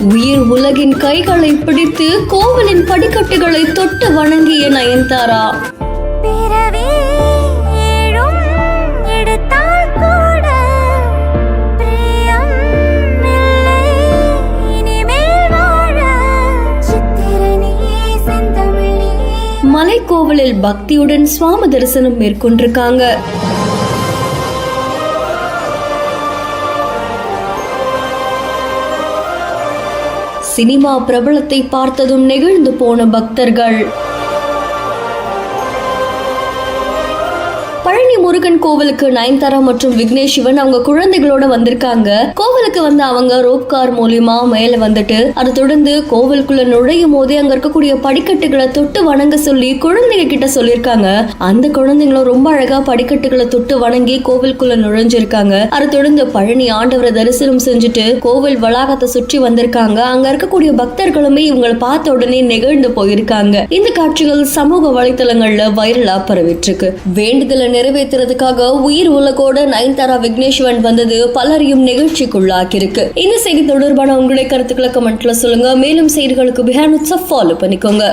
உயிர் உலகின் கைகளை பிடித்து கோவிலின் படிக்கட்டுகளை தொட்டு வணங்கிய நயன்தாரா. மலைக்கோவிலில் பக்தியுடன் சுவாமி தரிசனம் மேற்கொண்டிருக்காங்க. சினிமா பிரபலத்தை பார்த்ததும் நெகிழ்ந்து போன பக்தர்கள். பழனி முருகன் கோவிலுக்கு நயன்தாரா மற்றும் விக்னேஷ் சிவன் அவங்க குழந்தைகளோட வந்திருக்காங்க. கோவிலுக்கு வந்து அவங்க ரோப் கார் மூலியமா மேல வந்துட்டு அதை தொடர்ந்து கோவிலுக்குள்ள நுழையும் போதே அங்க இருக்கக்கூடிய படிக்கட்டுகளை தொட்டு வணங்க சொல்லி குழந்தைங்க கிட்ட சொல்லியிருக்காங்க. அந்த குழந்தைங்களும் ரொம்ப அழகா படிக்கட்டுகளை தொட்டு வணங்கி கோவிலுக்குள்ள நுழைஞ்சிருக்காங்க. அதை தொடர்ந்து பழனி ஆண்டவரை தரிசனம் செஞ்சுட்டு கோவில் வளாகத்தை சுற்றி வந்திருக்காங்க. அங்க இருக்கக்கூடிய பக்தர்களுமே இவங்களை பார்த்த உடனே நெகிழ்ந்து போயிருக்காங்க. இந்த காட்சிகள் சமூக வலைதளங்கள்ல வைரலா பரவிட்டு இருக்கு. வேண்டுதலை நிறைவேற்றுறதுக்காக உயிர் உலகோட நயன்தாரா விக்னேஷ் சிவன் வந்தது பலரையும் நிகழ்ச்சிக்குள்ளாக்கி இருக்கு. இந்த செய்தி தொடர்பான உங்களுடைய கருத்துக்களை கமெண்ட்ல சொல்லுங்க. மேலும் செய்திகளுக்கு பிஹைண்ட் ஃபாலோ பண்ணிக்கோங்க.